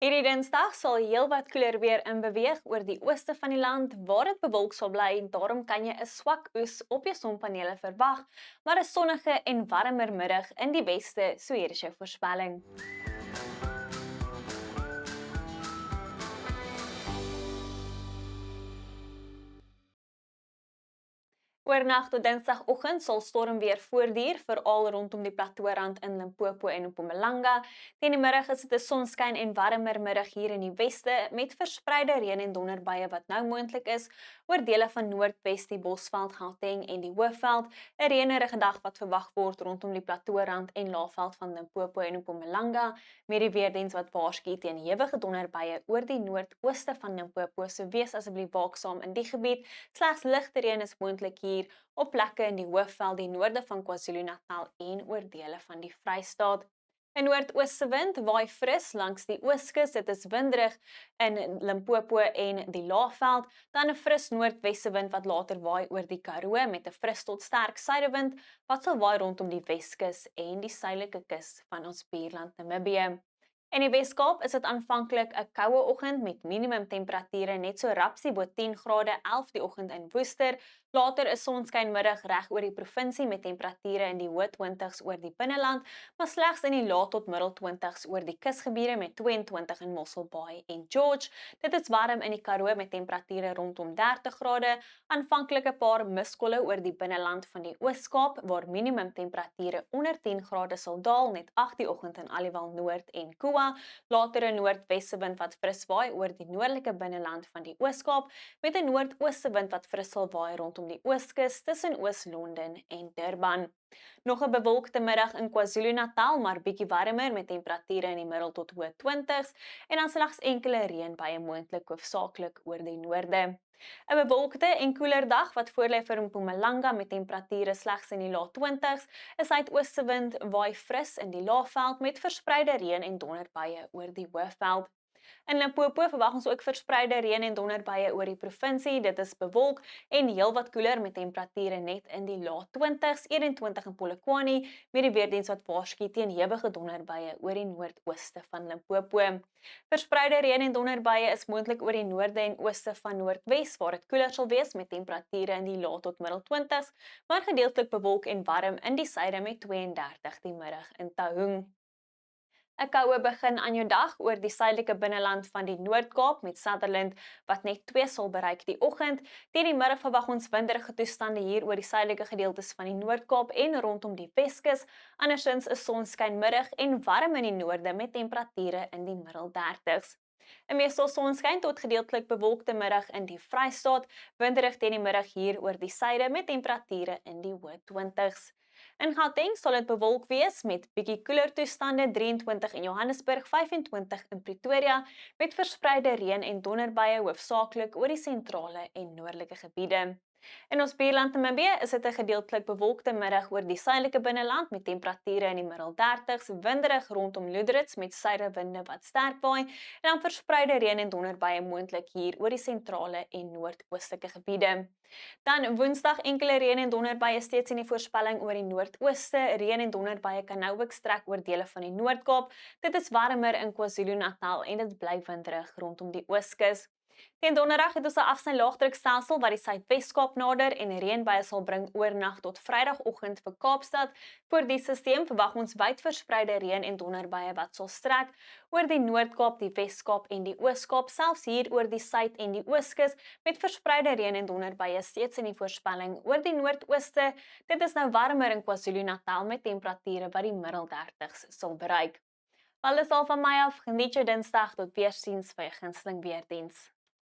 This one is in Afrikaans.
Hierdie Dinsdag sal heelwat koeler weer inbeweeg oor die ooste van die land waar dit bewolk sal bly en daarom kan jy 'n swak oes op jou sonpanele verwag, maar 'n sonnige en warmer middag in die weste, so hier is jou voorspelling. Oornag tot Dinsdagoggend sal stormweer voortduur, veral rondom die plateaurand in Limpopo en Mpumalanga. Teen die middag is dit 'n sonskyn en warmer middag hier in die weste met verspreide reën en donderbuie wat nou moontlik is oor dele van Noordwes, die Bosveld, Gauteng en die Hoëveld. 'n Reënerige dag wat verwag word rondom die plateaurand en laafveld van Limpopo en Mpumalanga, met die weerdiens wat waarsku teen hewige donderbuie oor die noordooste van Limpopo. So wees asseblief waaksaam in die gebied. Slegs ligte reën is moontlik hier op plekke in die Hoëveld, die noorde van KwaZulu-Natal en oor dele van die Vrystaat. 'n Noordooste wind waai fris langs die ooskus. Dit is winderig in Limpopo en die Laagveld. Dan 'n fris noordwesse wind wat later waai oor die Karoo met 'n fris tot sterk suidewind wat sal waai rondom die Weskus en die suidelike kus van ons buurland Namibië. In die Weskaap is dit aanvanklik 'n koue oggend met minimum temperature net so rapsie bo 10 grade, 11 die oggend in Woester. Later 'n sonskynmiddag reg oor die provinsie met temperature in die hoë 20's oor die binneland, maar slegs in die lae tot middel 20's oor die kusgebiede met 22 in Mosselbaai en George. Dit is warm in die Karoo met temperature rondom 30 grade, aanvanklik 'n paar miskolle oor die binneland van die Oos-Kaap waar minimum temperature onder 10 grade sal daal, net 8 die oggend in Aliwal Noord en Koa. Later 'n noordwesse wind wat fris waai oor die noordelike binneland van die Oos-Kaap met 'n noordooste wind wat fris sal waai rondom die Ooskus tussen Oos-London en Durban. Nog 'n bewolkte middag in KwaZulu-Natal, maar bietjie warmer met temperature in die middel tot hoë 20's en dan slegs enkele reënbuie moontlik hoofsaaklik oor die noorde. 'n Bewolkte en koeler dag wat voorlê vir Mpumalanga met temperature slegs in die lae 20's. 'n Suidooste wind waai fris in die Laagveld met verspreide reën en donderbuie oor die Hoëveld. In Limpopo verwag ons ook verspreide reën en donderbuie oor die provinsie. Dit is bewolk en heelwat koeler met temperature net in die lae 20's, 21 in Polokwane, met die weerdiens wat waarsku teen hewige donderbuie oor die noordooste van Limpopo. Verspreide reën en donderbuie is moontlik oor die noorde en ooste van Noordwes, waar dit koeler sal wees met temperature in die lae tot middel 20's, maar gedeeltelik bewolk en warm in die suide met 32 die middag in Taung. 'n Koue begin aan jou dag oor die suidelike binneland van die Noord-Kaap met Sutherland wat net 2 sal bereik die oggend. Teen die middag verwag ons winderige toestande hier oor die suidelike gedeeltes van die Noord-Kaap en rondom die Weskus. Andersins 'n sonskynmiddag en warm in die noorde met temperature in die middel 30's. 'n Meestal sonskyn tot gedeeltelik bewolkte middag in die Vrystaat, winderig teen die middag hier oor die suide met temperature in die hoë 20's. In Gauteng sal dit bewolk wees met bietjie koeler toestande, 23 in Johannesburg, 25 in Pretoria, met verspreide reën en donderbuie hoofsaaklik oor die sentrale en noordelike gebiede. In ons buurland Namibië is dit 'n gedeeltelik bewolkte middag oor die suidelike binneland met temperature in die middel 30's, winderig rondom Loederitz met suidewinde wat sterk waai en dan verspreide reën en donderbuie moontlik hier oor die sentrale en noordoostelike gebiede. Dan Woensdag enkele reën en donderbuie steeds in die voorspelling oor die noordooste. Reën en donderbuie kan nou ook strek oor dele van die Noord-Kaap. Dit is warmer in KwaZulu-Natal en dit bly winderig rondom die Ooskus. Teen donderdag het ons 'n afsny laagdrukstelsel wat die Suidwes-Kaap nader en reënbuie sal bring oornag tot Vrydagoggend vir Kaapstad. Voor die stelsel verwag ons wyd verspreide reën en donderbuie wat sal strek oor die Noord-Kaap, die Wes-Kaap en die Oos-Kaap, selfs hier oor die Suid en die Ooskus met verspreide reën en donderbuie steeds in die voorspelling oor die Noordooste. Dit is nou warmer in KwaZulu-Natal met temperature wat die middel 30's sal bereik. Alles al van my af, geniet jou Dinsdag tot weersiens by 'n gunsteling weerdiens.